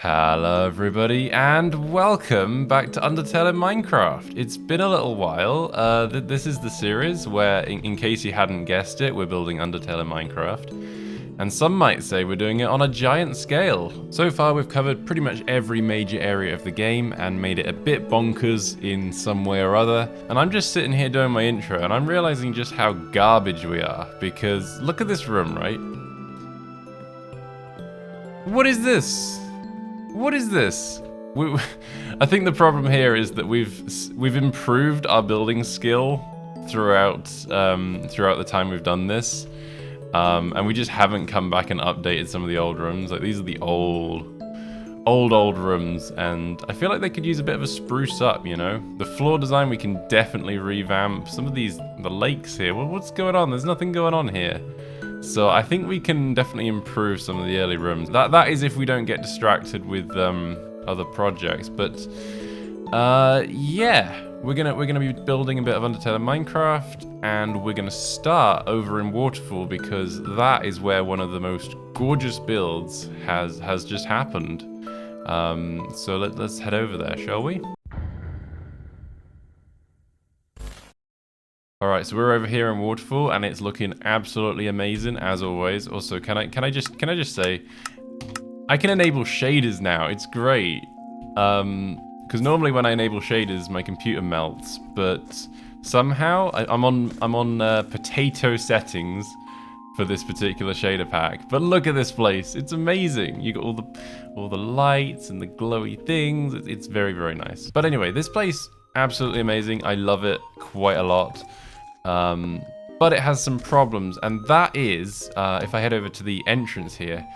Hello everybody and welcome back to Undertale in Minecraft. It's been a little while. This is the series where, in case you hadn't guessed it, we're building Undertale in Minecraft. And some might say we're doing it on a giant scale. So far we've covered pretty much every major area of the game and made it a bit bonkers in some way or other. And I'm just sitting here doing my intro and I'm realizing just how garbage we are. Because look at this room, right? What is this? What is this? I think the problem here is that we've improved our building skill throughout the time we've done this, and we just haven't come back and updated some of the old rooms. Like these are the old rooms, and I feel like they could use a bit of a spruce up. You know, the floor design we can definitely revamp. Some of the lakes here. Well, what's going on? There's nothing going on here. So I think we can definitely improve some of the early rooms. That is if we don't get distracted with other projects. But yeah, we're gonna be building a bit of Undertale in Minecraft, and we're gonna start over in Waterfall because that is where one of the most gorgeous builds has just happened. So let's head over there, shall we? Alright, so we're over here in Waterfall and it's looking absolutely amazing as always. Also, can I just say I can enable shaders now. It's great. Because normally when I enable shaders my computer melts, but somehow I'm on potato settings for this particular shader pack. But look at this place. It's amazing. You got all the lights and the glowy things. It's very, very nice. But anyway, this place absolutely amazing. I love it quite a lot. But it has some problems, and that is, if I head over to the entrance here,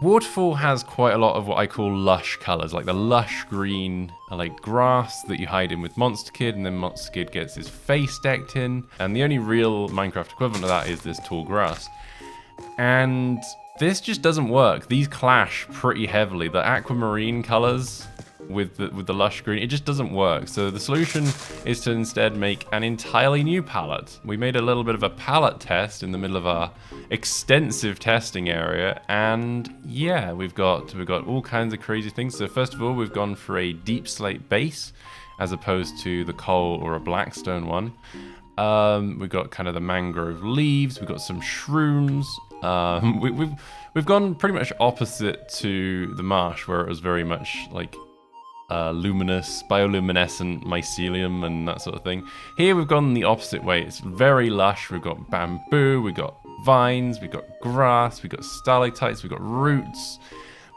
Waterfall has quite a lot of what I call lush colors, like the lush green, like grass that you hide in with Monster Kid, and then Monster Kid gets his face decked in, and the only real Minecraft equivalent of that is this tall grass. And this just doesn't work. These clash pretty heavily. The aquamarine colors with the lush green, it just doesn't work. So the solution is to instead make an entirely new palette. We made a little bit of a palette test in the middle of our extensive testing area, and yeah, we've got all kinds of crazy things. So first of all, we've gone for a deep slate base as opposed to the coal or a blackstone one. We've got kind of the mangrove leaves, we've got some shrooms. We've gone pretty much opposite to the marsh, where it was very much like luminous, bioluminescent mycelium and that sort of thing. Here we've gone the opposite way. It's very lush. We've got bamboo, we've got vines, we've got grass, we've got stalactites, we've got roots.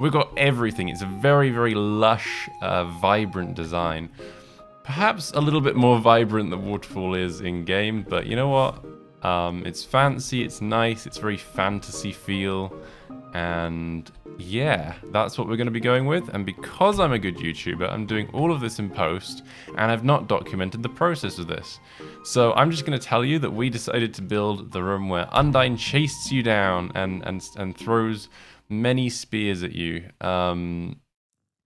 We've got everything. It's a very, very lush, vibrant design. Perhaps a little bit more vibrant than Waterfall is in game, but you know what? It's fancy, it's nice, it's very fantasy feel, and yeah, that's what we're going to be going with. And because I'm a good YouTuber, I'm doing all of this in post, and I've not documented the process of this. So I'm just going to tell you that we decided to build the room where Undyne chases you down and throws many spears at you. And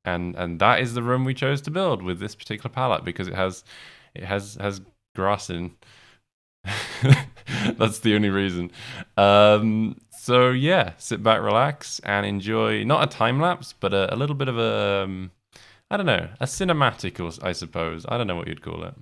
that is the room we chose to build with this particular palette because it has grass in. That's the only reason. So yeah, sit back, relax, and enjoy not a time lapse, but a little bit of a I don't know, a cinematic, or I suppose. I don't know what you'd call it.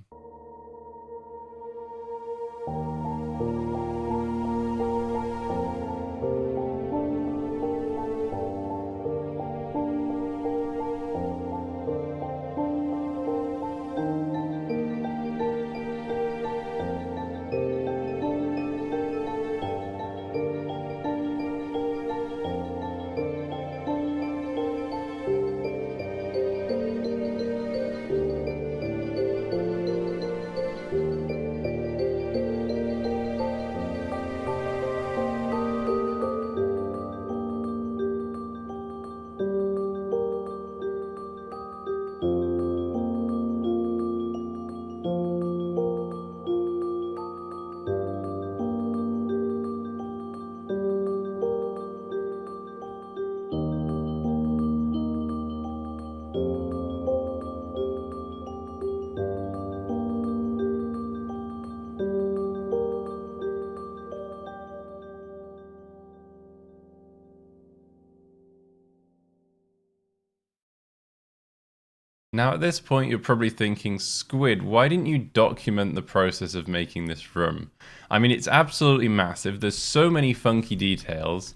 Now at this point you're probably thinking, Squid, why didn't you document the process of making this room? I mean, it's absolutely massive. There's so many funky details.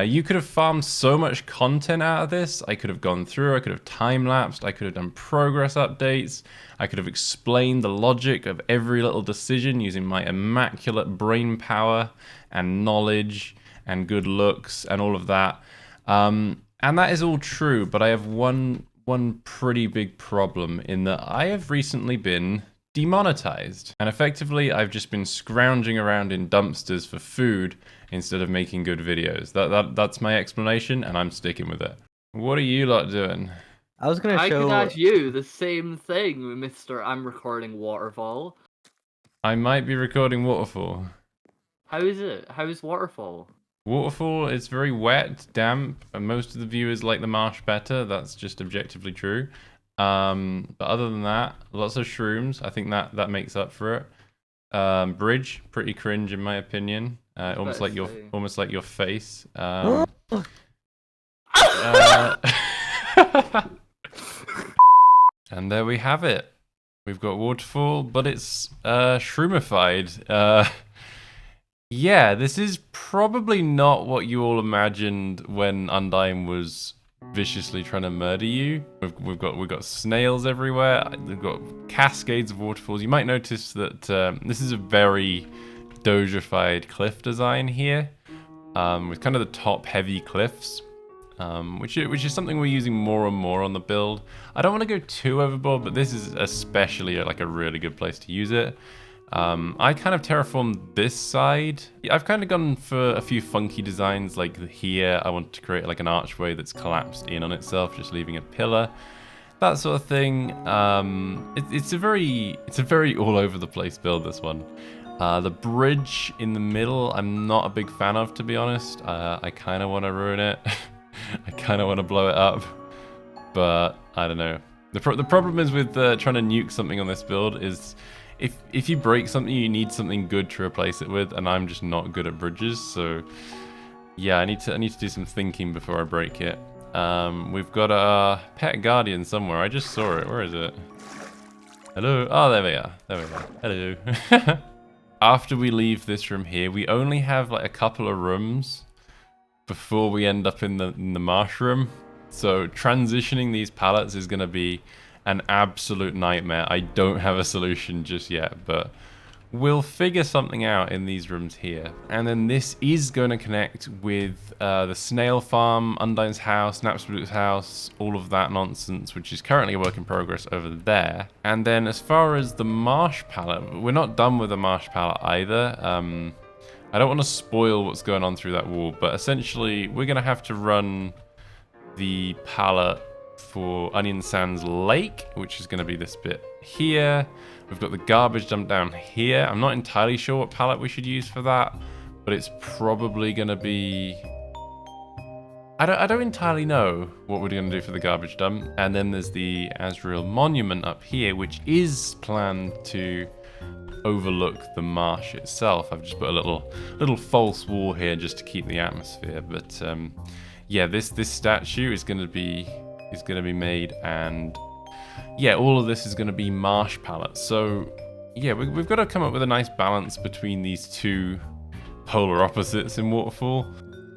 You could have farmed so much content out of this. I could have gone through, I could have time-lapsed, I could have done progress updates, I could have explained the logic of every little decision using my immaculate brain power and knowledge and good looks and all of that. And that is all true, but I have one pretty big problem in that I have recently been demonetized. And effectively, I've just been scrounging around in dumpsters for food instead of making good videos. That's my explanation, and I'm sticking with it. What are you lot doing? I was gonna I could show. ask you the same thing, Mr. I'm recording Waterfall. I might be recording Waterfall. How is it? How is Waterfall? Waterfall is very wet, damp, and most of the viewers like the marsh better. That's just objectively true. But other than that, lots of shrooms. I think that makes up for it. Bridge, pretty cringe in my opinion. Almost like your face. And there we have it. We've got Waterfall, but it's shroomified. Yeah, this is probably not what you all imagined when Undyne was viciously trying to murder you. We've got snails everywhere. We've got cascades of waterfalls. You might notice that this is a very Dojified cliff design here, with kind of the top-heavy cliffs, which is something we're using more and more on the build. I don't want to go too overboard, but this is especially like a really good place to use it. I kind of terraformed this side. I've kind of gone for a few funky designs, like here I want to create like an archway that's collapsed in on itself, just leaving a pillar, that sort of thing. It's a very all over the place build, this one. The bridge in the middle I'm not a big fan of, to be honest. I kind of want to ruin it. I kind of want to blow it up, but I don't know. The problem is with trying to nuke something on this build is if you break something, you need something good to replace it with, and I'm just not good at bridges, so yeah, I need to do some thinking before I break it. We've got a pet guardian somewhere. I just saw it. Where is it? Hello? Oh, there we are. There we are. Hello. After we leave this room here, we only have like a couple of rooms before we end up in the marsh room. So transitioning these pallets is going to be an absolute nightmare. I don't have a solution just yet, but we'll figure something out in these rooms here. And then this is going to connect with the snail farm, Undyne's house, Napsblute's house, all of that nonsense, which is currently a work in progress over there. And then as far as the marsh pallet, we're not done with the marsh pallet either. I don't want to spoil what's going on through that wall, but essentially we're going to have to run the pallet for Onion Sands Lake, which is going to be this bit here. We've got the garbage dump down here. I'm not entirely sure what pallet we should use for that, but it's probably going to be... I don't entirely know what we're going to do for the garbage dump. And then there's the Azrael Monument up here, which is planned to overlook the marsh itself. I've just put a little false wall here just to keep the atmosphere. But yeah, this statue is going to be made, and yeah, all of this is going to be marsh pallets. So yeah, we've got to come up with a nice balance between these two polar opposites in Waterfall.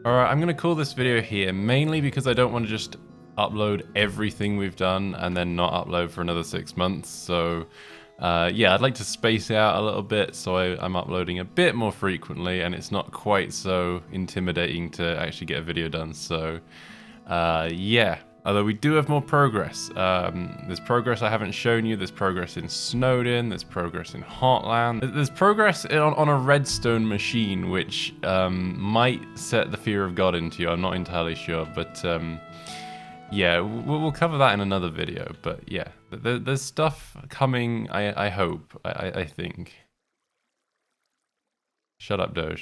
Alright, I'm going to call this video here, mainly because I don't want to just upload everything we've done and then not upload for another 6 months. So yeah, I'd like to space out a little bit, so I'm uploading a bit more frequently, and it's not quite so intimidating to actually get a video done. So yeah. Although we do have more progress. There's progress I haven't shown you. There's progress in Snowdin. There's progress in Hotland. There's progress on a redstone machine, which might set the fear of God into you. I'm not entirely sure. But yeah, we'll cover that in another video. But yeah, there's stuff coming, I hope, I think. Shut up, Doge.